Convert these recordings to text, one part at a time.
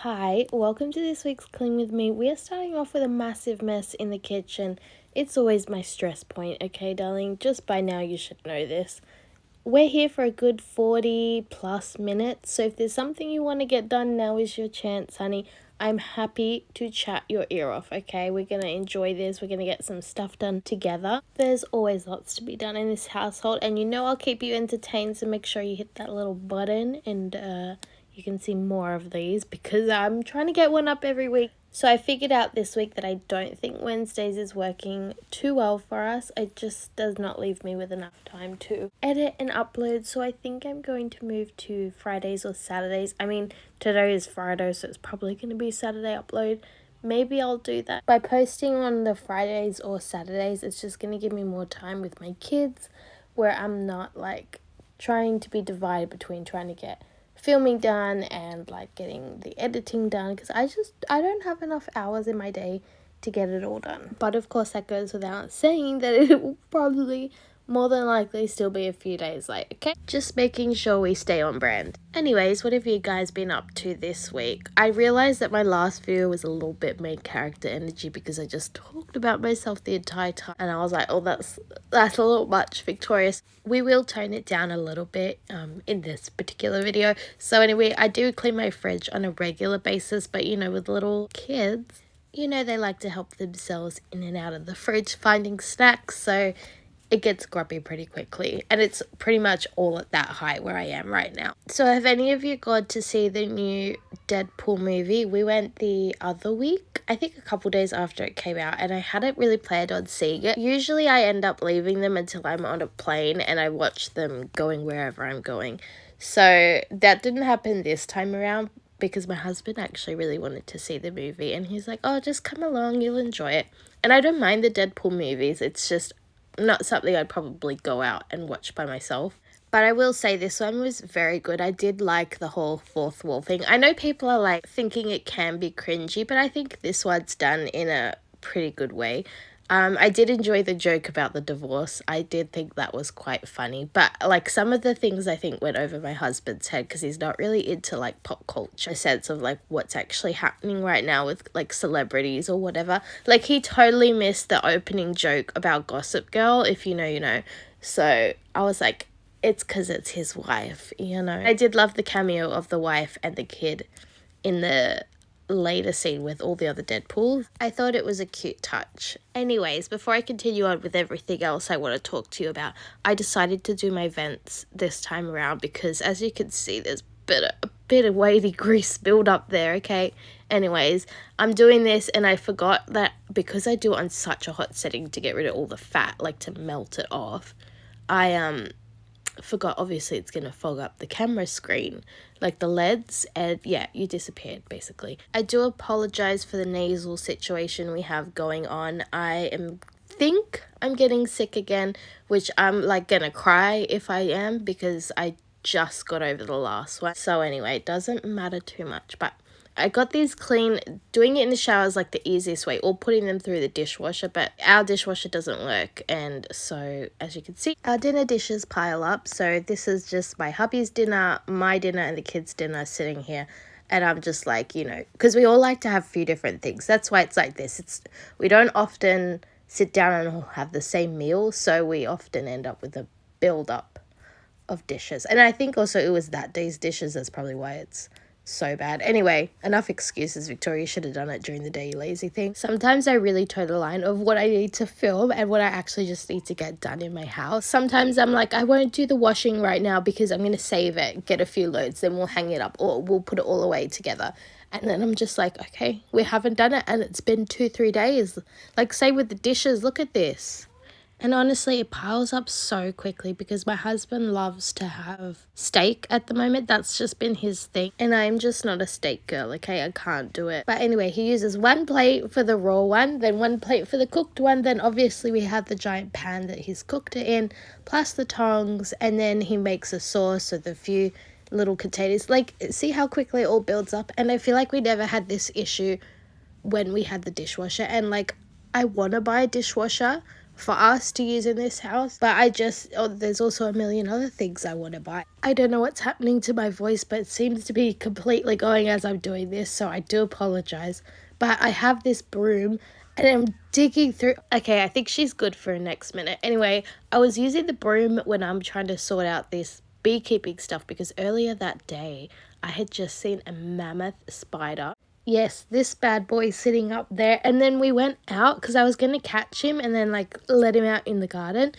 Hi, welcome to this week's Clean With Me. We are starting off with a massive mess in the kitchen. It's always my stress point, okay, darling? Just by now you should know this. We're here for a good 40 plus minutes, so if there's something you want to get done, now is your chance, honey. I'm happy to chat your ear off, okay? We're going to enjoy this. We're going to get some stuff done together. There's always lots to be done in this household, and you know I'll keep you entertained, so make sure you hit that little button and you can see more of these because I'm trying to get one up every week. So I figured out this week that I don't think Wednesdays is working too well for us. It just does not leave me with enough time to edit and upload. So I think I'm going to move to Fridays or Saturdays. I mean, today is Friday, so it's probably going to be Saturday upload. Maybe I'll do that. By posting on the Fridays or Saturdays, it's just going to give me more time with my kids where I'm not like trying to be divided between trying to get filming done and like getting the editing done because I don't have enough hours in my day to get it all done. But of course that goes without saying that it will probably more than likely still be a few days late, okay? Just making sure we stay on brand. Anyways, what have you guys been up to this week? I realized that my last video was a little bit main character energy because I just talked about myself the entire time and I was like, oh, that's a little much, Victorious. We will tone it down a little bit in this particular video. So anyway, I do clean my fridge on a regular basis, but you know, with little kids, you know, they like to help themselves in and out of the fridge finding snacks, so it gets grubby pretty quickly, and it's pretty much all at that height where I am right now. So have any of you gone to see the new Deadpool movie? We went the other week, I think a couple days after it came out, and I hadn't really planned on seeing it. Usually I end up leaving them until I'm on a plane and I watch them going wherever I'm going. So that didn't happen this time around because my husband actually really wanted to see the movie, and he's like, oh, just come along, you'll enjoy it. And I don't mind the Deadpool movies, it's just not something I'd probably go out and watch by myself. But I will say this one was very good. I did like the whole fourth wall thing. I know people are like thinking it can be cringy, but I think this one's done in a pretty good way. I did enjoy the joke about the divorce. I did think that was quite funny. But like some of the things I think went over my husband's head because he's not really into like pop culture, a sense of like what's actually happening right now with like celebrities or whatever. Like he totally missed the opening joke about Gossip Girl. If you know, you know. So I was like, it's because it's his wife, you know. I did love the cameo of the wife and the kid in the later scene with all the other Deadpools. I thought it was a cute touch. Anyways, before I continue on with everything else I want to talk to you about, I decided to do my vents this time around because as you can see, there's a bit of weighty grease build up there, okay? Anyways, I'm doing this and I forgot that because I do it on such a hot setting to get rid of all the fat, like to melt it off, I forgot obviously it's gonna fog up the camera screen, like the LEDs, and yeah, you disappeared basically. I do apologize for the nasal situation we have going on. Think I'm getting sick again, which I'm like gonna cry if I am because I just got over the last one. So anyway, it doesn't matter too much, but I got these clean. Doing it in the shower is like the easiest way, or putting them through the dishwasher, but our dishwasher doesn't work, and so as you can see, our dinner dishes pile up. So this is just my hubby's dinner, my dinner, and the kids' dinner sitting here, and I'm just like, you know, because we all like to have a few different things. That's why it's like this. We don't often sit down and all have the same meal, so we often end up with a build up of dishes. And I think also it was that day's dishes, that's probably why it's so bad. Anyway, enough excuses, Victoria. You should have done it during the day, you lazy thing. Sometimes I really toe the line of what I need to film and what I actually just need to get done in my house. Sometimes I'm like, I won't do the washing right now because I'm going to save it, get a few loads, then we'll hang it up or we'll put it all away together. And then I'm just like, okay, we haven't done it and it's been 2-3 days. Like say with the dishes, look at this. And honestly, it piles up so quickly because my husband loves to have steak at the moment. That's just been his thing. And I'm just not a steak girl, okay? I can't do it. But anyway, he uses one plate for the raw one, then one plate for the cooked one. Then obviously we have the giant pan that he's cooked it in, plus the tongs. And then he makes a sauce with a few little containers. Like, see how quickly it all builds up? And I feel like we never had this issue when we had the dishwasher. And like, I want to buy a dishwasher for us to use in this house. But there's also a million other things I want to buy. I don't know what's happening to my voice, but it seems to be completely going as I'm doing this, so I do apologize. But I have this broom and I'm digging through. Okay, I think she's good for next minute. Anyway, I was using the broom when I'm trying to sort out this beekeeping stuff because earlier that day I had just seen a mammoth spider. Yes, this bad boy sitting up there. And then we went out because I was going to catch him and then like let him out in the garden.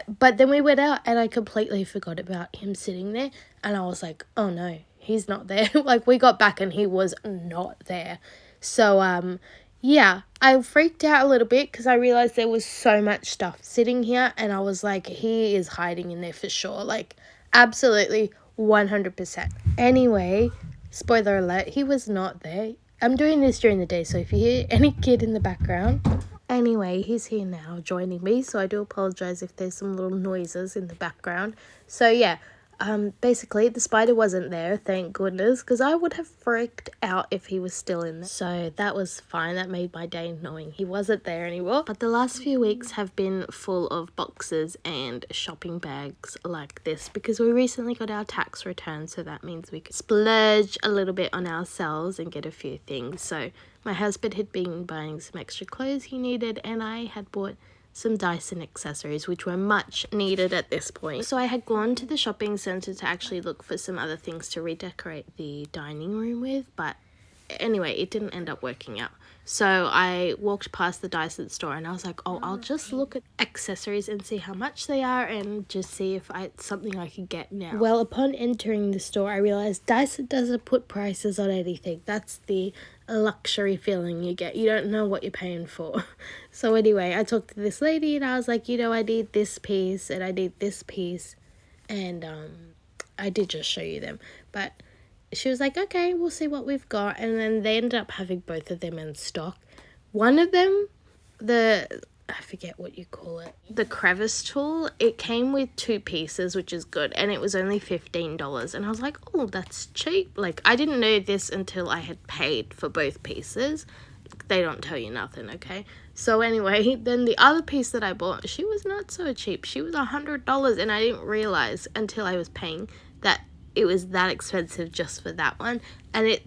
But then we went out and I completely forgot about him sitting there. And I was like, oh no, he's not there. Like we got back and he was not there. So, yeah, I freaked out a little bit because I realized there was so much stuff sitting here. And I was like, he is hiding in there for sure. Like absolutely 100%. Anyway, spoiler alert, he was not there. I'm doing this during the day, so if you hear any kid in the background. Anyway, he's here now joining me, so I do apologize if there's some little noises in the background. So yeah, basically the spider wasn't there, thank goodness, because I would have freaked out if he was still in there. So that was fine. That made my day knowing he wasn't there anymore. But the last few weeks have been full of boxes and shopping bags like this because we recently got our tax return, so that means we could splurge a little bit on ourselves and get a few things. So my husband had been buying some extra clothes he needed, and I had bought some Dyson accessories, which were much needed at this point. So I had gone to the shopping centre to actually look for some other things to redecorate the dining room with, but anyway, it didn't end up working out. So I walked past the Dyson store and I was like, oh, I'll just look at accessories and see how much they are and just see if it's something I could get now. Well, upon entering the store, I realized Dyson doesn't put prices on anything. That's the luxury feeling you get. You don't know what you're paying for. So anyway, I talked to this lady and I was like, I need this piece and I need this piece. And I did just show you them. But she was like, okay, we'll see what we've got. And then they ended up having both of them in stock. One of them, I forget what you call it, the crevice tool, it came with 2 pieces, which is good. And it was only $15. And I was like, oh, that's cheap. Like, I didn't know this until I had paid for both pieces. They don't tell you nothing, okay? So anyway, then the other piece that I bought, she was not so cheap. She was $100. And I didn't realize until I was paying that it was that expensive just for that one. And it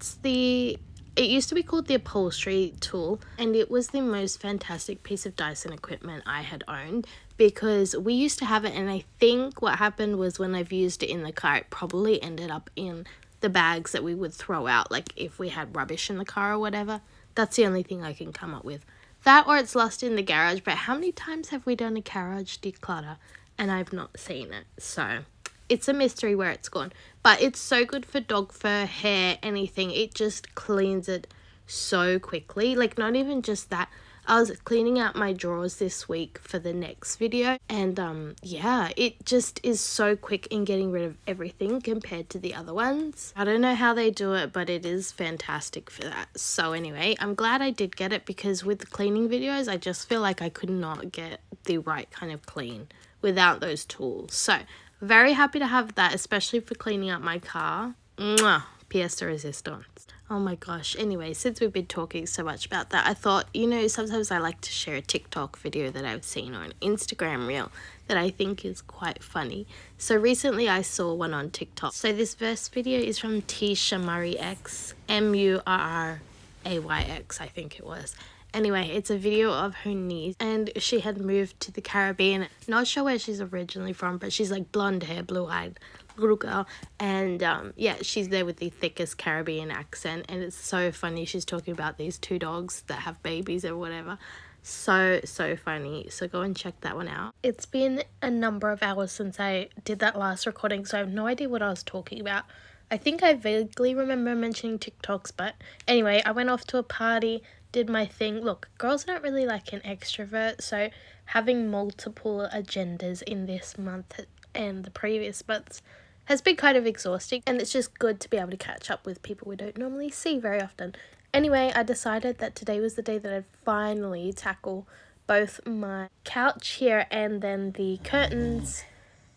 used to be called the upholstery tool, and it was the most fantastic piece of Dyson equipment I had owned because we used to have it, and I think what happened was when I've used it in the car, it probably ended up in the bags that we would throw out, like if we had rubbish in the car or whatever. That's the only thing I can come up with. That or it's lost in the garage, but how many times have we done a garage declutter and I've not seen it? So it's a mystery where it's gone. But it's so good for dog fur, hair, anything. It just cleans it so quickly. Like, not even just that. I was cleaning out my drawers this week for the next video. And, yeah, it just is so quick in getting rid of everything compared to the other ones. I don't know how they do it, but it is fantastic for that. So, anyway, I'm glad I did get it because with the cleaning videos, I just feel like I could not get the right kind of clean without those tools. So very happy to have that, especially for cleaning up my car. Mwah! Pièce de resistance. Oh my gosh. Anyway, since we've been talking so much about that, I thought, sometimes I like to share a TikTok video that I've seen or an Instagram reel that I think is quite funny. So recently I saw one on TikTok. So this first video is from Tisha Murray X, Murrayx, I think it was. Anyway, it's a video of her niece, and she had moved to the Caribbean. Not sure where she's originally from, but she's like blonde hair, blue-eyed little girl. And yeah, she's there with the thickest Caribbean accent, and it's so funny. She's talking about these 2 dogs that have babies or whatever. So funny. So go and check that one out. It's been a number of hours since I did that last recording, so I have no idea what I was talking about. I think I vaguely remember mentioning TikToks, but anyway, I went off to a party, did my thing. Look, girls don't really like an extrovert, so having multiple agendas in this month and the previous months has been kind of exhausting, and it's just good to be able to catch up with people we don't normally see very often. Anyway, I decided that today was the day that I'd finally tackle both my couch here and then the curtains.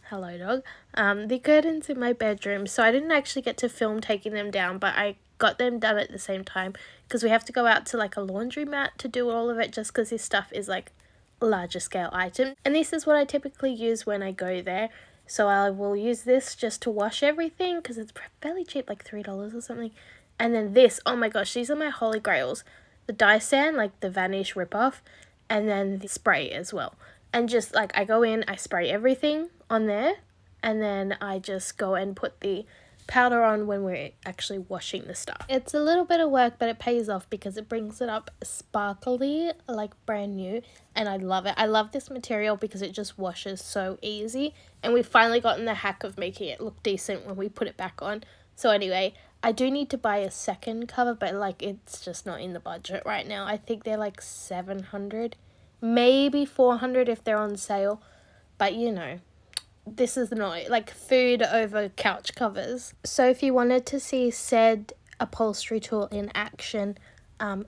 Hello, dog. The curtains in my bedroom. So I didn't actually get to film taking them down, but I got them done at the same time because we have to go out to like a laundromat to do all of it just because this stuff is like larger scale items. And this is what I typically use when I go there. So I will use this just to wash everything because it's fairly cheap, like $3 or something. And then this, oh my gosh, these are my holy grails. The Dyson, like the Vanish ripoff, and then the spray as well. And just like I go in, I spray everything on there, and then I just go and put the powder on when we're actually washing the stuff. It's a little bit of work, but it pays off because it brings it up sparkly, like brand new, and I love it. I love this material because it just washes so easy, and we've finally gotten the hack of making it look decent when we put it back on. So anyway, I do need to buy a second cover, but like it's just not in the budget right now. I think they're like $700, maybe $400 if they're on sale, but you know, this is not like food over couch covers. So if you wanted to see said upholstery tool in action,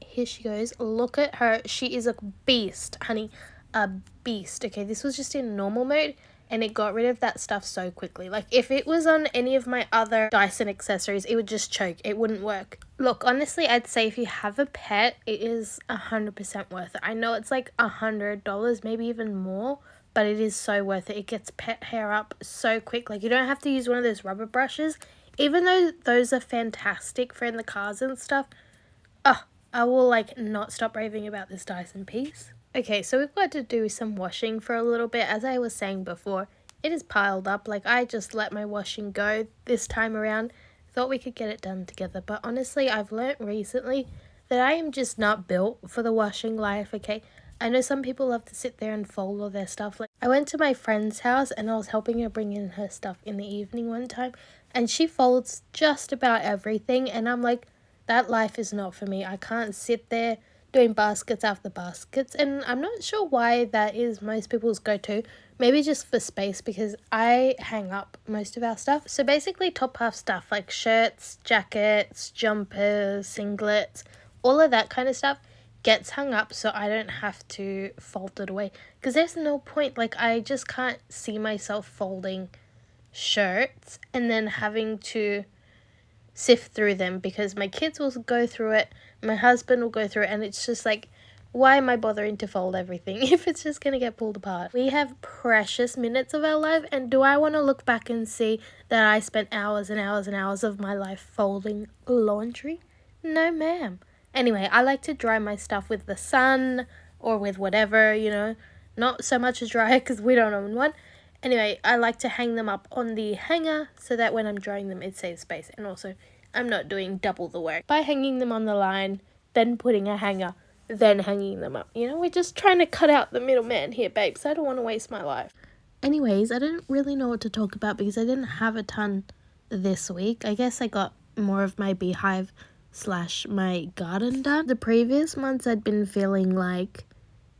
here she goes. Look at her. She is a beast, honey, a beast. Okay, this was just in normal mode, and it got rid of that stuff so quickly. Like if it was on any of my other Dyson accessories, it would just choke. It wouldn't work. Look, honestly, I'd say if you have a pet, it is 100% worth it. I know it's like $100, maybe even more, but it is so worth it. It gets pet hair up so quick. Like you don't have to use one of those rubber brushes. Even though those are fantastic for in the cars and stuff, I will like not stop raving about this Dyson piece. Okay, so we've got to do some washing for a little bit. As I was saying before, it is piled up. Like I just let my washing go this time around. Thought we could get it done together. But honestly, I've learnt recently that I am just not built for the washing life, okay? I know some people love to sit there and fold all their stuff. Like I went to my friend's house and I was helping her bring in her stuff in the evening one time, and she folds just about everything, and I'm like, that life is not for me. I can't sit there doing baskets after baskets, and I'm not sure why that is most people's go-to. Maybe just for space, because I hang up most of our stuff. So basically top half stuff like shirts, jackets, jumpers, singlets, all of that kind of stuff gets hung up so I don't have to fold it away, because there's no point. Like I just can't see myself folding shirts and then having to sift through them, because my kids will go through it, my husband will go through it, and it's just like, why am I bothering to fold everything if it's just going to get pulled apart? We have precious minutes of our life, and do I want to look back and see that I spent hours and hours and hours of my life folding laundry? No ma'am. Anyway, I like to dry my stuff with the sun or with whatever, you know, not so much a dryer because we don't own one. Anyway, I like to hang them up on the hanger so that when I'm drying them, it saves space. And also, I'm not doing double the work by hanging them on the line, then putting a hanger, then hanging them up. You know, we're just trying to cut out the middleman here, babes. I don't want to waste my life. Anyways, I don't really know what to talk about because I didn't have a ton this week. I guess I got more of my beehive / my garden done. The previous months I'd been feeling like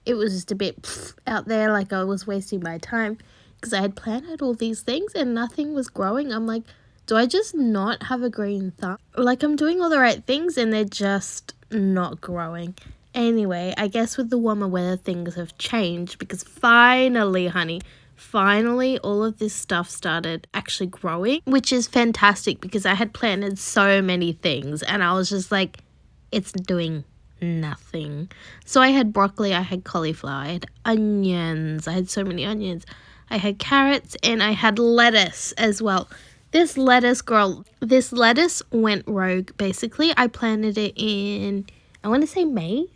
it was just a bit out there, like I was wasting my time because I had planted all these things and nothing was growing. I'm like, do I just not have a green thumb? Like I'm doing all the right things and they're just not growing. Anyway, I guess with the warmer weather things have changed because finally, honey, finally all of this stuff started actually growing, which is fantastic because I had planted so many things and I was just like, it's doing nothing. So I had broccoli, I had cauliflower, I had onions, I had so many onions, I had carrots, and I had lettuce as well. This lettuce went rogue basically. I planted it in, I want to say May.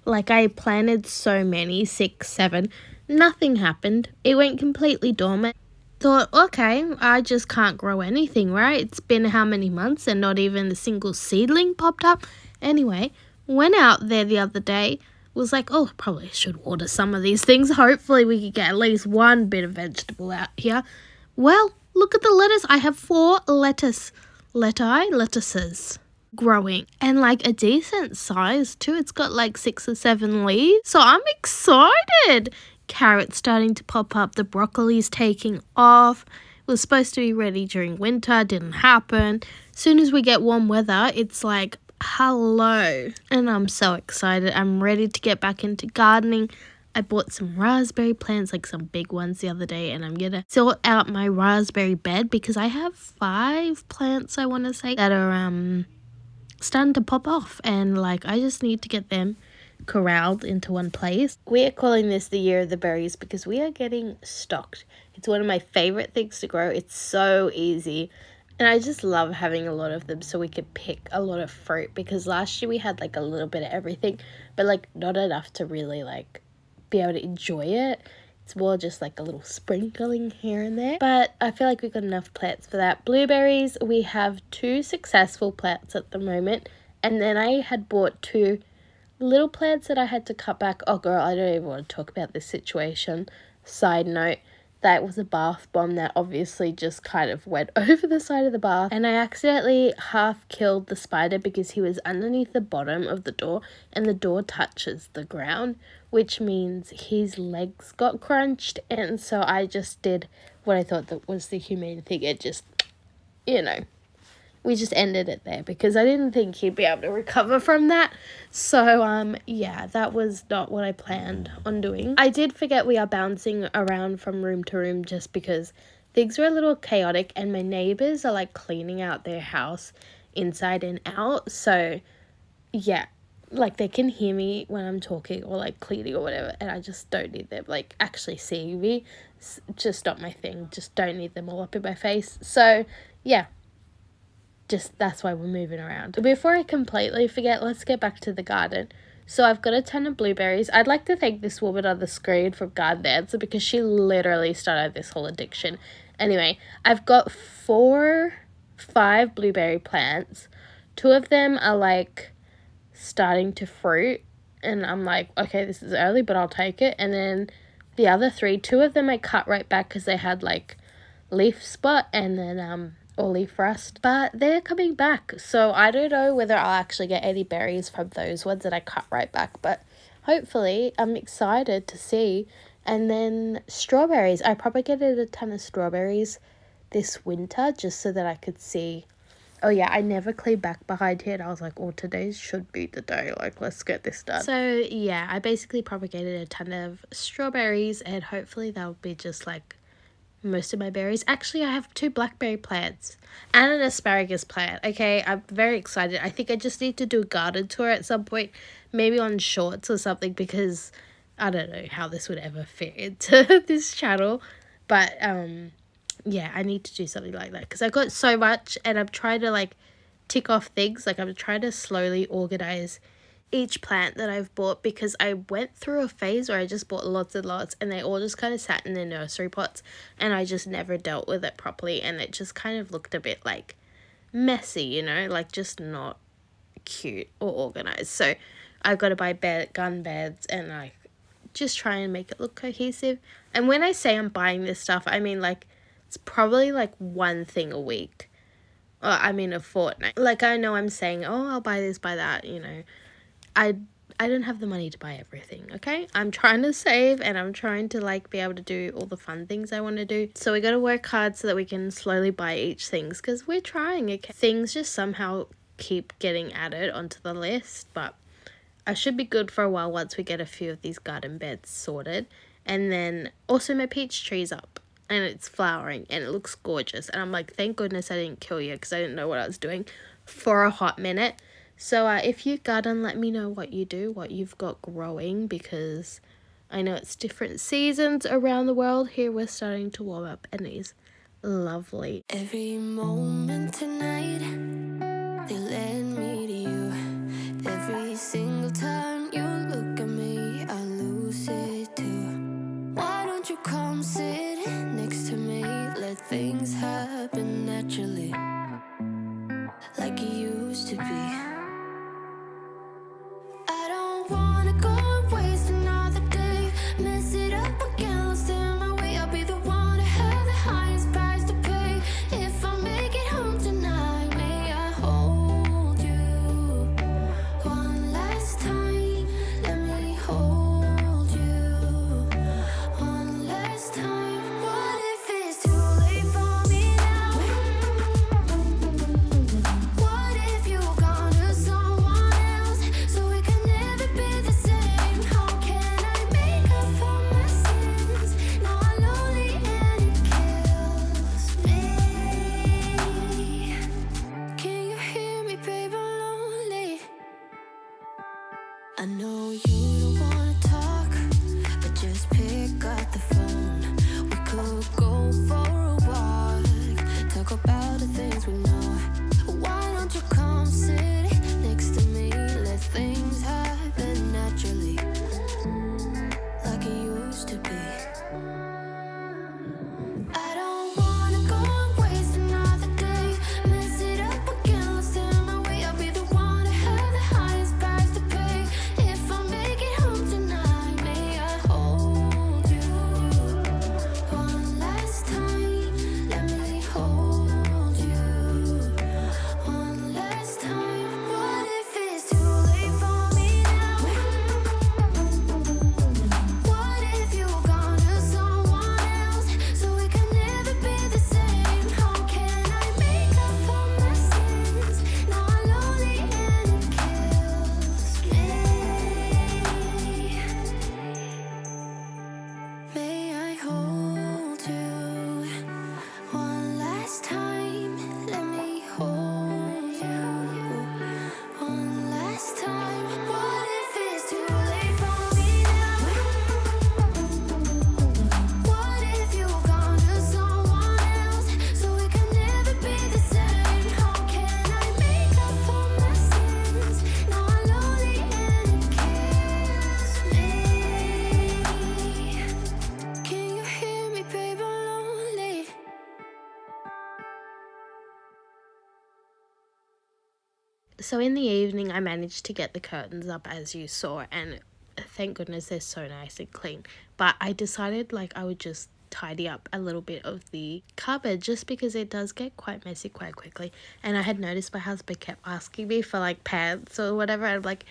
Like I planted so many, 6, 7, nothing happened. It went completely dormant. Thought, okay, I just can't grow anything, right? It's been how many months and not even a single seedling popped up? Anyway, went out there the other day, was like, oh, probably should water some of these things. Hopefully we could get at least one bit of vegetable out here. Well, look at the lettuce. I have 4 lettuces growing, and like a decent size too. It's got like 6 or 7 leaves, so I'm excited. Carrots starting to pop up, the broccoli's taking off. It was supposed to be ready during winter, didn't happen. Soon as we get warm weather, it's like hello, and I'm so excited. I'm ready to get back into gardening. I bought some raspberry plants, like some big ones the other day, and I'm gonna sort out my raspberry bed because I have 5 plants, I want to say, that are starting to pop off, and like I just need to get them corralled into one place. We are calling this the year of the berries because we are getting stocked. It's one of my favorite things to grow. It's so easy. And I just love having a lot of them so we could pick a lot of fruit, because last year we had like a little bit of everything, but like not enough to really like be able to enjoy it. It's more just like a little sprinkling here and there. But I feel like we've got enough plants for that. Blueberries, we have 2 successful plants at the moment. And then I had bought 2 little plants that I had to cut back. Oh girl, I don't even want to talk about this situation. Side note, that was a bath bomb that obviously just kind of went over the side of the bath. And I accidentally half killed the spider because he was underneath the bottom of the door and the door touches the ground, which means his legs got crunched. And so I just did what I thought that was the humane thing. It just, we just ended it there because I didn't think he'd be able to recover from that. So, yeah, that was not what I planned on doing. I did forget we are bouncing around from room to room just because things were a little chaotic and my neighbors are like cleaning out their house inside and out. So, yeah, like they can hear me when I'm talking or like cleaning or whatever, and I just don't need them like actually seeing me. It's just not my thing. Just don't need them all up in my face. So, yeah. Just that's why we're moving around. Before I completely forget, let's get back to the garden. So I've got a ton of blueberries. I'd like to thank this woman on the screen from Garden Answer because she literally started this whole addiction. Anyway, I've got 5 blueberry plants. 2 of them are like starting to fruit and I'm like, okay, this is early, but I'll take it. And then the other 3, 2 of them I cut right back because they had like leaf spot and then or leaf rust, but they're coming back, so I don't know whether I'll actually get any berries from those ones that I cut right back, but hopefully I'm excited to see. And then strawberries, I propagated a ton of strawberries this winter just so that I could see. Oh yeah, I never cleaned back behind here and I was like, oh, today should be the day, like let's get this done. So yeah, I basically propagated a ton of strawberries and hopefully they'll be just like most of my berries. Actually, I have 2 blackberry plants and an asparagus plant. Okay, I'm very excited. I think I just need to do a garden tour at some point, maybe on shorts or something, because I don't know how this would ever fit into this channel. But yeah, I need to do something like that because I got so much and I'm trying to like tick off things. Like I'm trying to slowly organize each plant that I've bought because I went through a phase where I just bought lots and lots and they all just kind of sat in their nursery pots and I just never dealt with it properly and it just kind of looked a bit like messy, like just not cute or organized. So I've got to buy gun beds and like just try and make it look cohesive. And when I say I'm buying this stuff, I mean like it's probably like one thing a week. Or I mean a fortnight. Like I know I'm saying, oh, I'll buy this, buy that, I don't have the money to buy everything, okay? I'm trying to save and I'm trying to like be able to do all the fun things I want to do. So we got to work hard so that we can slowly buy each things because we're trying, okay? Things just somehow keep getting added onto the list, but I should be good for a while once we get a few of these garden beds sorted. And then also my peach tree's up and it's flowering and it looks gorgeous. And I'm like, thank goodness I didn't kill you because I didn't know what I was doing for a hot minute. So if you garden, let me know what you do, what you've got growing, because I know it's different seasons around the world. Here we're starting to warm up and it is lovely. Every moment tonight, they led me to you. Every single time you look at me, I lose it too. Why don't you come sit next to me? Let things happen naturally, like it used to be. I don't wanna go waste another day. Mess it up again, lost in my way. I'll be the one to have the highest price to pay. If I make it home tonight, may I know you don't wanna talk, but just pick up the phone. We could go for a walk, talk about the things we know. Why don't you come sit next to me? Let things happen naturally, like it used to be. I don't wanna go and waste another day, mess it up again, lost in my way. I'll be the one to have the highest price to pay. If I make it home tonight, may I hold you one last time? Let me hold you one last time. What if it's too late for me now? What if you're gone to someone else, so we can never be the same? How can I make up for my sins? Now I'm lonely and it kills me. May I hold you one last time? Let me hold you one last time. What if it's too late for me now? What if you're gone to someone else, so we can never be the same? How can I make up for my sins? Now I'm lonely and it kills me. Can you hear me, babe? I'm lonely. So in the evening, I managed to get the curtains up, as you saw, and thank goodness they're so nice and clean. But I decided like I would just tidy up a little bit of the cupboard, just because it does get quite messy quite quickly. And I had noticed my husband kept asking me for like pants or whatever. I'm like,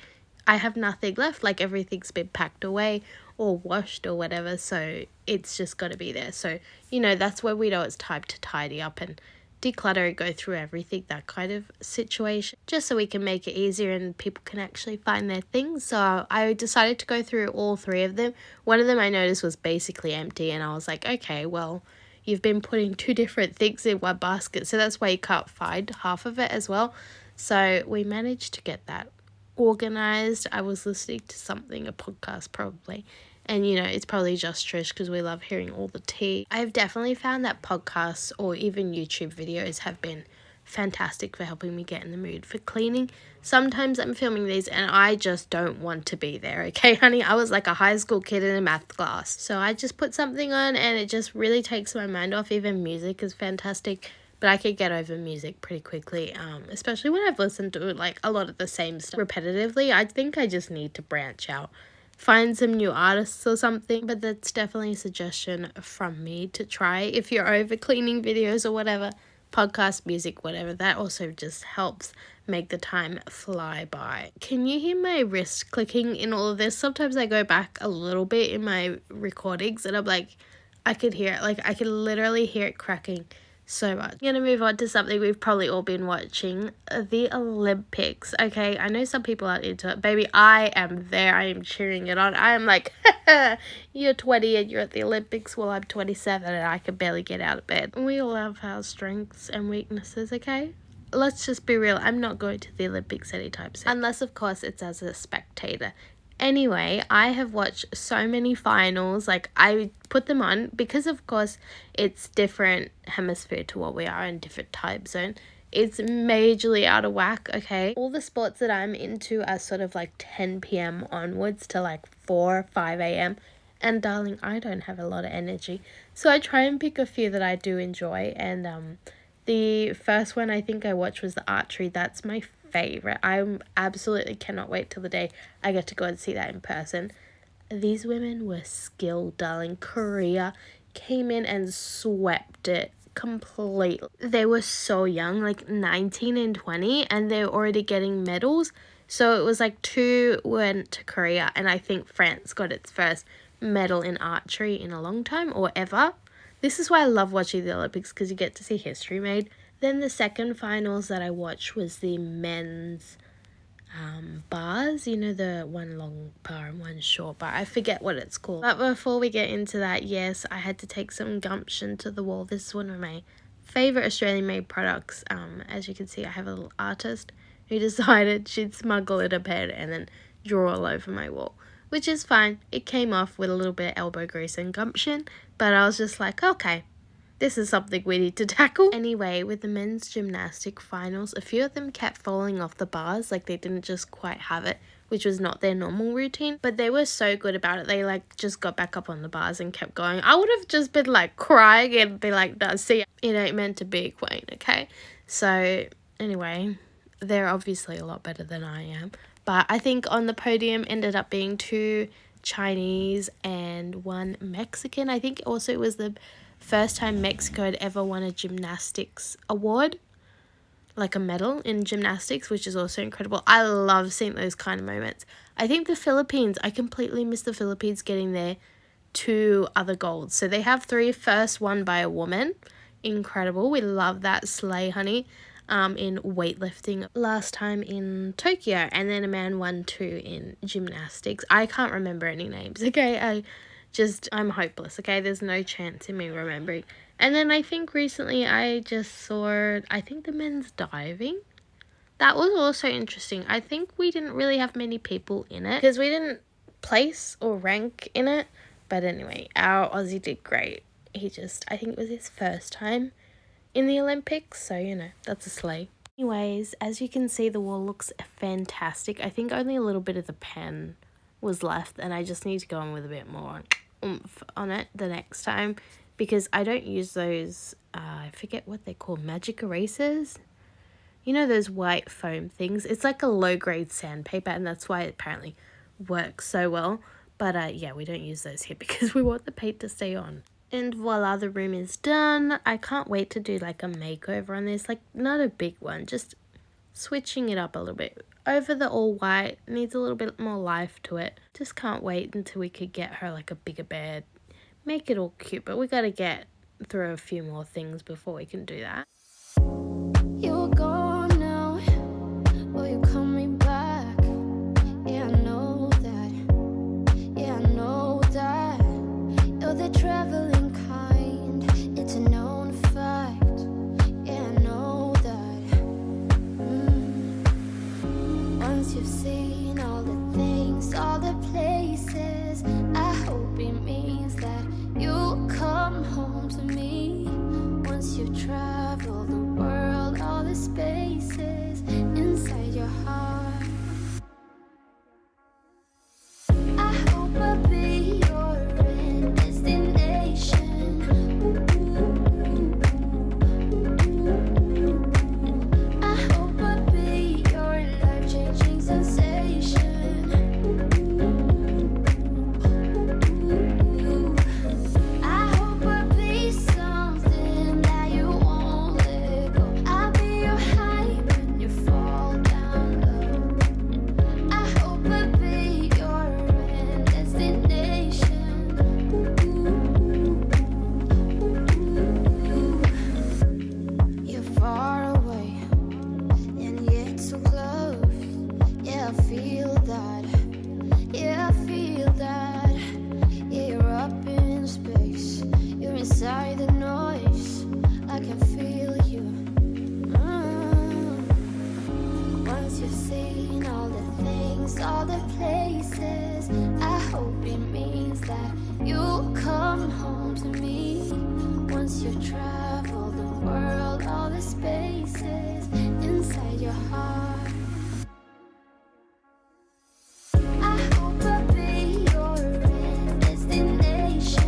I have nothing left, like everything's been packed away or washed or whatever, so it's just got to be there. So, you know, that's when we know it's time to tidy up and declutter and go through everything, that kind of situation, just so we can make it easier and people can actually find their things. So I decided to go through all three of them. One of them I noticed was basically empty, and I was like, okay, well, you've been putting two different things in one basket, so that's why you can't find half of it as well. So we managed to get that organized. I was listening to something, a podcast probably, and you know, it's probably just Trish because we love hearing all the tea. I've definitely found that podcasts or even YouTube videos have been fantastic for helping me get in the mood for cleaning. Sometimes I'm filming these and I just don't want to be there, okay, honey? I was like a high school kid in a math class. So I just put something on and it just really takes my mind off. Even music is fantastic, but I could get over music pretty quickly, especially when I've listened to like a lot of the same stuff repetitively. I think I just need to branch out, find some new artists or something. But that's definitely a suggestion from me to try if you're over cleaning videos or whatever. Podcast, music, whatever, that also just helps make the time fly by. Can you hear my wrist clicking in all of this? Sometimes I go back a little bit in my recordings and I'm like, I could hear it, like I could literally hear it cracking so much. I'm gonna move on to something we've probably all been watching, the Olympics. Okay, I know some people aren't into it. Baby, I am there. I am cheering it on. I am like, you're 20 and you're at the Olympics. Well, I'm 27 and I can barely get out of bed. We all have our strengths and weaknesses, okay? Let's just be real. I'm not going to the Olympics anytime soon, unless of course it's as a spectator. Anyway, I have watched so many finals. Like, I put them on because of course it's different hemisphere to what we are in, different time zone. It's majorly out of whack, okay? All the sports that I'm into are sort of like 10 p.m. onwards to like 4, 5 a.m. And darling, I don't have a lot of energy. So I try and pick a few that I do enjoy. And the first one I think I watched was the archery. That's my favorite. I absolutely cannot wait till the day I get to go and see that in person. These women were skilled, darling. Korea came in and swept it completely. They were so young, like 19 and 20, and they're already getting medals. So it was like 2 went to Korea, and I think France got its first medal in archery in a long time or ever. This is why I love watching the Olympics, because you get to see history made. Then the second finals that I watched was the men's bars, you know, the one long bar and one short bar. I forget what it's called. But before we get into that, yes, I had to take some gumption to the wall. This is one of my favorite Australian made products. As you can see, I have a little artist who decided she'd smuggle it a bed and then draw all over my wall, which is fine. It came off with a little bit of elbow grease and gumption, but I was just like, okay, this is something we need to tackle. Anyway, with the men's gymnastic finals, a few of them kept falling off the bars, like they didn't just quite have it, which was not their normal routine, but they were so good about it. They like just got back up on the bars and kept going. I would have just been like crying and be like, no, see, it ain't meant to be, queen, okay? So anyway, they're obviously a lot better than I am, but I think on the podium ended up being 2 Chinese and 1 Mexican. I think also it was the first time Mexico had ever won a gymnastics award, like a medal in gymnastics, which is also incredible. I love seeing those kind of moments. I think the Philippines, I completely missed the Philippines getting their 2 other golds. So they have 3, first won by a woman. Incredible. We love that. Slay, honey. In weightlifting last time in Tokyo, and then a man won 2 in gymnastics. I can't remember any names, okay? I'm hopeless, okay? There's no chance in me remembering. And then I think recently I just saw, I think the men's diving. That was also interesting. I think we didn't really have many people in it because we didn't place or rank in it. But anyway, our Aussie did great. I think it was his first time in the Olympics, so that's a slay. Anyways, as you can see, the wall looks fantastic. I think only a little bit of the pen was left, and I just need to go on with a bit more oomph on it the next time, because I don't use those, I forget what they're called, magic erasers. You know those white foam things? It's like a low-grade sandpaper, and that's why it apparently works so well. But yeah, we don't use those here because we want the paint to stay on. And voila, the room is done. I can't wait to do like a makeover on this. Like, not a big one, just switching it up a little bit. Over the all white, needs a little bit more life to it. Just can't wait until we could get her like a bigger bed. Make it all cute, but we gotta get through a few more things before we can do that. You're gone now, will you call me back? Yeah, I know that. Yeah, I know that. You're the traveling kind, it's a known fact. Yeah, I know that. Once you've seen all the things, all the places, I hope it means that you'll come home to me. Once you've traveled the world, all the spaces inside your heart, I hope I'll be your end destination. I hope I'll be your life-changing sensation. I hope I'll be something that you won't let go. I'll be your high when you fall down low. I hope I'll be your end destination. You're far away and yet so close. Yeah, I feel that. Yeah, I feel that. Yeah, you're up in space. You're inside the noise. I can feel you. Once you've seen all the things, all the places, I hope it means that you'll come home to me. Once you've traveled the world, all the spaces inside your heart, I hope I'll be your end destination.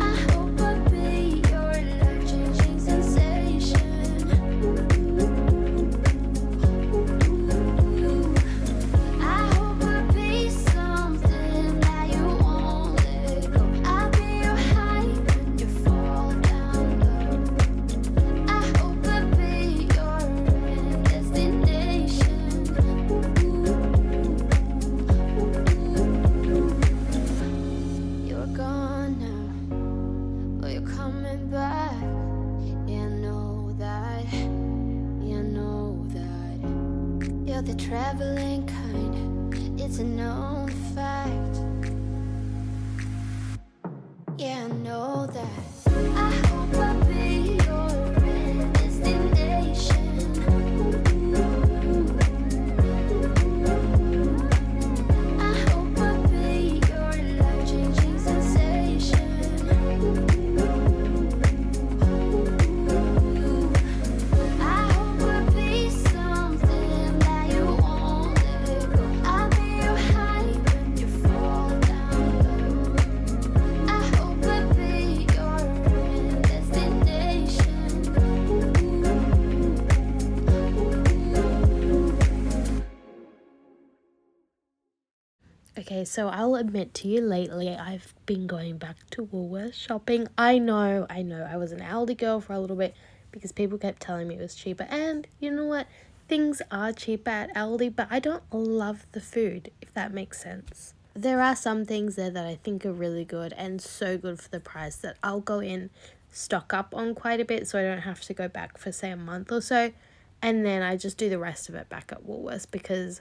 I hope I'll be your life-changing sensation. I hope I'll be something that you won't let go. I'll be your high when you fall down low. I hope I'll be your end destination. You're gone now, but you're coming back. Yeah, I know that. Yeah, I know that. You're the traveling kind, it's a known fact. Yeah, I know that. I hope I'll be your end destination. Okay, so I'll admit to you, lately I've been going back to Woolworths shopping. I know. I was an Aldi girl for a little bit because people kept telling me it was cheaper. And you know what? Things are cheaper at Aldi, but I don't love the food, if that makes sense. There are some things there that I think are really good and so good for the price that I'll go in, stock up on quite a bit so I don't have to go back for, say, a month or so. And then I just do the rest of it back at Woolworths because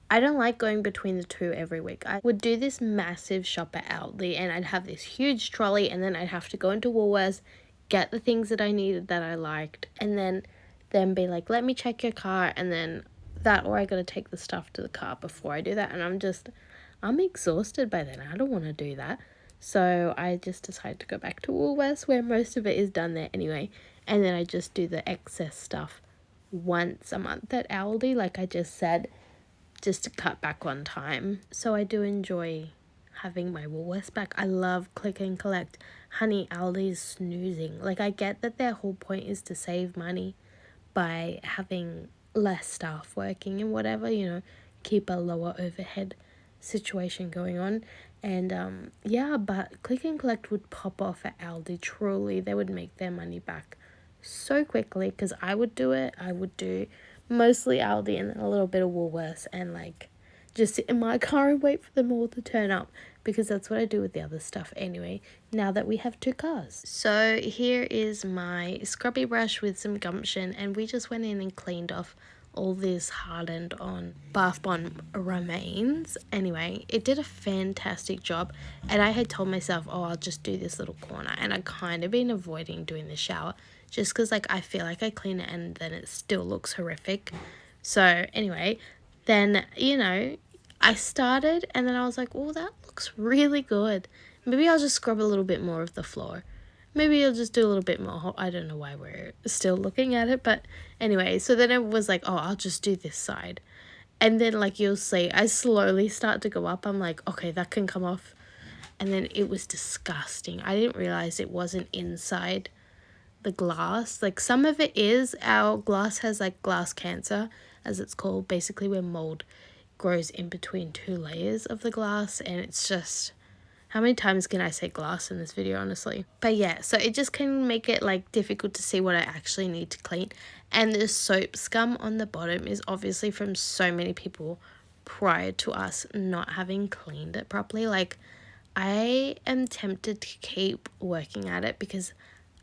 I don't like going between the two every week. I would do this massive shop at Aldi and I'd have this huge trolley and then I'd have to go into Woolworths, get the things that I needed that I liked, and then be like, let me check your car, and then that, or I gotta take the stuff to the car before I do that, and I'm exhausted by then. I don't want to do that. So I just decided to go back to Woolworths where most of it is done there anyway, and then I just do the excess stuff once a month at Aldi, like I just said, just to cut back on time. So I do enjoy having my Woolworths back. I love click and collect. Honey, Aldi's snoozing. Like, I get that their whole point is to save money by having less staff working and whatever, keep a lower overhead situation going on. And yeah, but click and collect would pop off at Aldi. Truly, they would make their money back so quickly because I would do it. I would do mostly Aldi and then a little bit of Woolworths and like just sit in my car and wait for them all to turn up because that's what I do with the other stuff anyway, now that we have 2 cars. So here is my scrubby brush with some gumption, and we just went in and cleaned off all this hardened on bath bomb remains. Anyway, it did a fantastic job, and I had told myself, oh, I'll just do this little corner, and I kind of been avoiding doing the shower just because like I feel like I clean it and then it still looks horrific. So anyway, then I started and then I was like, oh, that looks really good. Maybe I'll just scrub a little bit more of the floor. Maybe I'll just do a little bit more. I don't know why we're still looking at it, but anyway, so then it was like, oh, I'll just do this side. And then like you'll see, I slowly start to go up. I'm like, okay, that can come off. And then it was disgusting. I didn't realize it wasn't inside the glass. Like some of it is, our glass has like glass cancer, as it's called, basically where mold grows in between 2 layers of the glass, and it's just, how many times can I say glass in this video, honestly? But yeah, so it just can make it like difficult to see what I actually need to clean. And the soap scum on the bottom is obviously from so many people prior to us not having cleaned it properly. Like, I am tempted to keep working at it because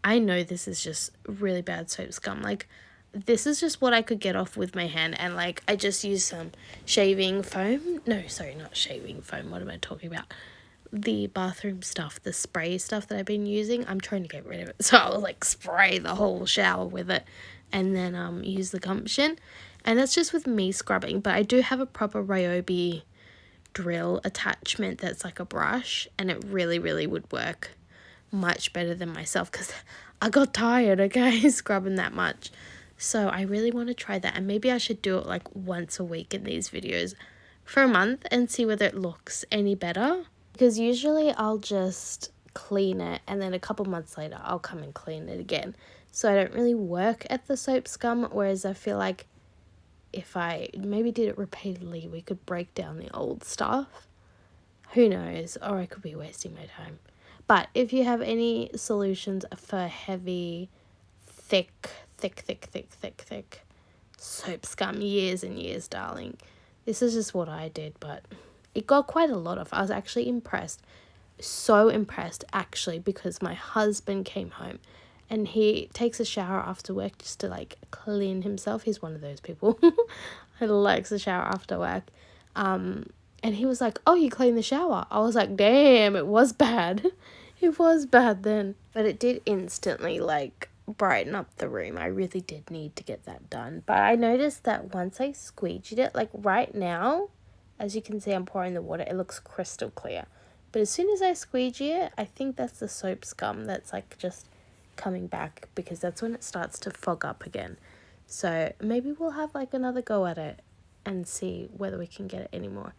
I know this is just really bad soap scum. Like, this is just what I could get off with my hand, and like I just use some shaving foam. No, sorry, not shaving foam. What am I talking about? The bathroom stuff, the spray stuff that I've been using. I'm trying to get rid of it, so I'll like spray the whole shower with it, and then use the gumption, and that's just with me scrubbing. But I do have a proper Ryobi drill attachment that's like a brush, and it really, really would work much better than myself because I got tired, okay, scrubbing that much. So I really want to try that, and maybe I should do it like once a week in these videos for a month and see whether it looks any better, because usually I'll just clean it and then a couple months later I'll come and clean it again, so I don't really work at the soap scum. Whereas I feel like if I maybe did it repeatedly, we could break down the old stuff. Who knows? Or I could be wasting my time. But if you have any solutions for heavy, thick soap scum, years and years, darling, this is just what I did. But it got quite a lot of. I was actually impressed. So impressed, actually, because my husband came home and he takes a shower after work just to like clean himself. He's one of those people who likes a shower after work. And he was like, oh, you cleaned the shower. I was like, damn, it was bad. It was bad then. But it did instantly like brighten up the room. I really did need to get that done. But I noticed that once I squeegeed it, like right now, as you can see, I'm pouring the water, it looks crystal clear. But as soon as I squeegee it, I think that's the soap scum that's like just coming back, because that's when it starts to fog up again. So maybe we'll have like another go at it and see whether we can get it any more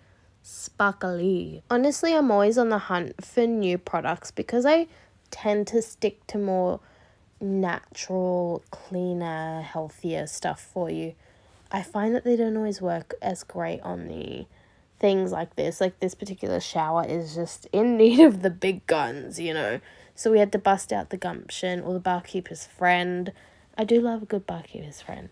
sparkly. Honestly, I'm always on the hunt for new products because I tend to stick to more natural, cleaner, healthier stuff for you. I find that they don't always work as great on the things like this. Like, this particular shower is just in need of the big guns, you know. So we had to bust out the gumption, or the barkeeper's friend. I do love a good barkeeper's friend.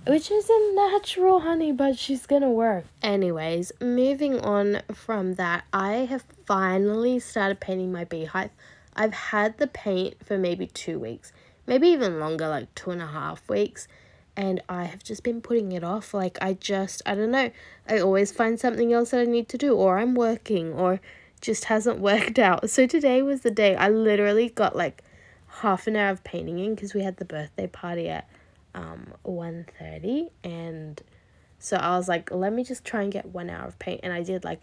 Which isn't natural, honey, but she's gonna work. Anyways, moving on from that, I have finally started painting my beehive. I've had the paint for maybe 2 weeks, maybe even longer, like 2.5 weeks. And I have just been putting it off. Like, I don't know. I always find something else that I need to do, or I'm working, or just hasn't worked out. So today was the day. I literally got like half an hour of painting in because we had the birthday party at 1:30, and so I was like, let me just try and get 1 hour of paint, and I did like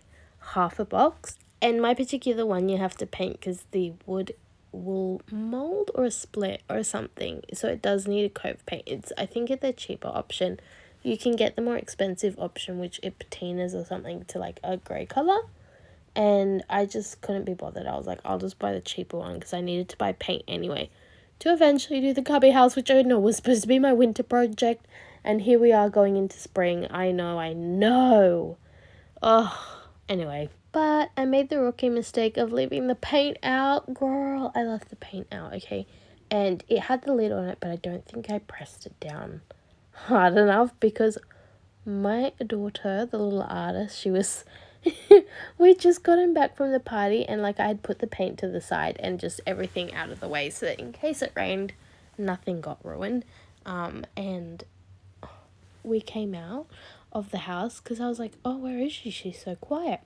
half a box. And my particular one, you have to paint because the wood will mold or split or something, so it does need a coat of paint. I think it's the cheaper option. You can get the more expensive option, which it patinas or something, to like a grey color, and I just couldn't be bothered. I was like, I'll just buy the cheaper one because I needed to buy paint anyway to eventually do the cubby house, which I know was supposed to be my winter project. And here we are going into spring. I know. Oh, anyway. But I made the rookie mistake of leaving the paint out. Girl, I left the paint out, okay? And it had the lid on it, but I don't think I pressed it down hard enough because my daughter, the little artist, she was... we just gotten back from the party, and like I had put the paint to the side and just everything out of the way so that in case it rained, nothing got ruined. And we came out of the house because I was like, oh, where is she? She's so quiet.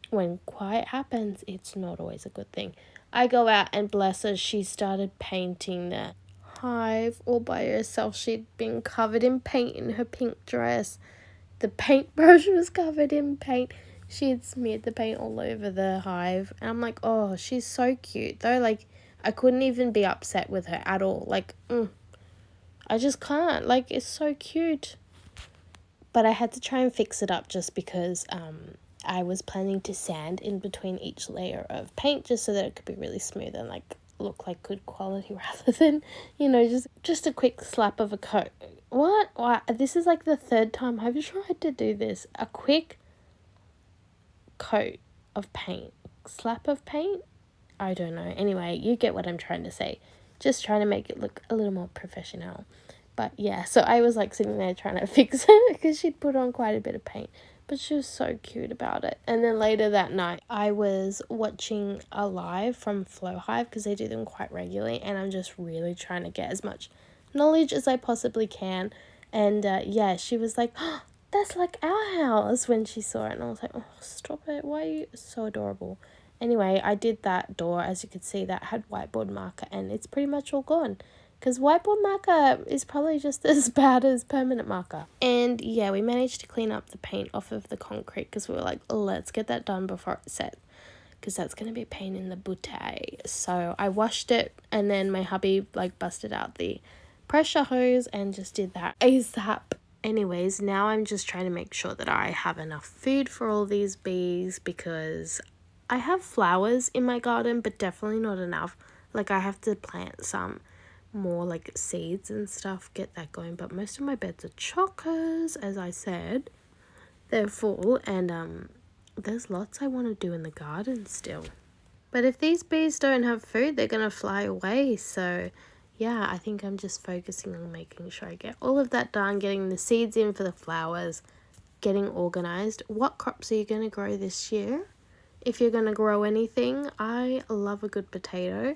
When quiet happens, it's not always a good thing. I go out, and bless her, she started painting the hive all by herself. She'd been covered in paint in her pink dress. The paintbrush was covered in paint. She had smeared the paint all over the hive. And I'm like, oh, she's so cute. Though, like, I couldn't even be upset with her at all. Like, I just can't. Like, it's so cute. But I had to try and fix it up just because I was planning to sand in between each layer of paint just so that it could be really smooth and, like, look like good quality rather than, you know, just a quick slap of a coat. What? This is, like, the third time I've tried to do this. A quick coat of paint, slap of paint, I don't know. Anyway, you get what I'm trying to say. Just trying to make it look a little more professional. But yeah, so I was like sitting there trying to fix it because she'd put on quite a bit of paint, but she was so cute about it. And then later that night I was watching a live from Flow Hive because they do them quite regularly, and I'm just really trying to get as much knowledge as I possibly can. And yeah, she was like, oh, that's like our house when she saw it, and I was like, oh, stop it, why are you so adorable? Anyway, I did that door, as you could see, that had whiteboard marker, and it's pretty much all gone because whiteboard marker is probably just as bad as permanent marker. And yeah, we managed to clean up the paint off of the concrete because we were like, let's get that done before it sets, because that's going to be a pain in the booty. So I washed it, and then my hubby like busted out the pressure hose and just did that ASAP. Anyways, now I'm just trying to make sure that I have enough food for all these bees because I have flowers in my garden, but definitely not enough. Like, I have to plant some more like seeds and stuff, get that going. But most of my beds are chockers, as I said. They're full, and there's lots I want to do in the garden still. But if these bees don't have food, they're going to fly away. So yeah, I think I'm just focusing on making sure I get all of that done, getting the seeds in for the flowers, getting organized. What crops are you going to grow this year? If you're going to grow anything, I love a good potato,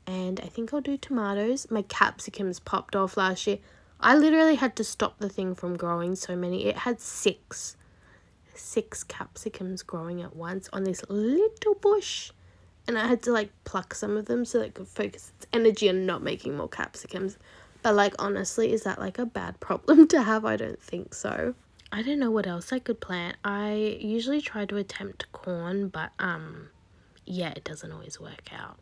and I think I'll do tomatoes. My capsicums popped off last year. I literally had to stop the thing from growing so many. It had six capsicums growing at once on this little bush. And I had to, like, pluck some of them so that it could focus its energy on not making more capsicums. But, like, honestly, is that, like, a bad problem to have? I don't think so. I don't know what else I could plant. I usually try to attempt corn, but, yeah, it doesn't always work out.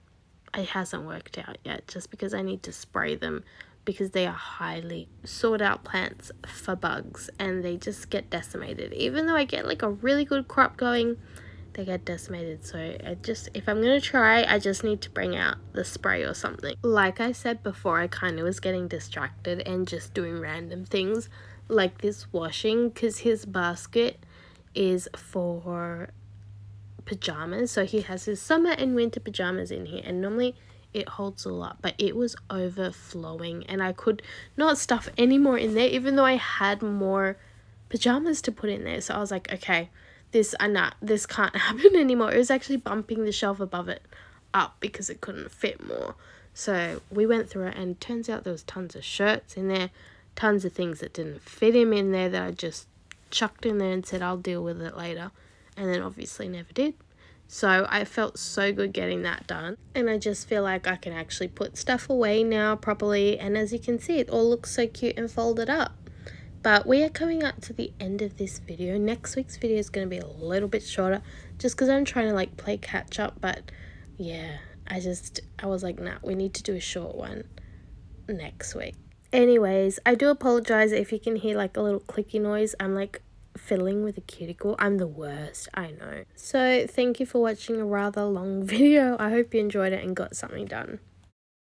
It hasn't worked out yet, just because I need to spray them because they are highly sought out plants for bugs, and they just get decimated. Even though I get, like, a really good crop going, they get decimated. So if I'm gonna try, I just need to bring out the spray or something. Like I said before, I kind of was getting distracted and just doing random things like this washing, because his basket is for pajamas. So he has his summer and winter pajamas in here, and normally it holds a lot, but it was overflowing and I could not stuff any more in there, even though I had more pajamas to put in there. So I was like, okay, this can't happen anymore. It was actually bumping the shelf above it up because it couldn't fit more. So we went through it, and turns out there was tons of shirts in there, tons of things that didn't fit him in there that I just chucked in there and said I'll deal with it later, and then obviously never did. So I felt so good getting that done, and I just feel like I can actually put stuff away now properly, and as you can see, it all looks so cute and folded up. But we are coming up to the end of this video. Next week's video is going to be a little bit shorter just because I'm trying to like play catch up, but yeah, I was like, nah, we need to do a short one next week. Anyways, I do apologize if you can hear like a little clicky noise. I'm like fiddling with a cuticle. I'm the worst, I know. So thank you for watching a rather long video. I hope you enjoyed it and got something done.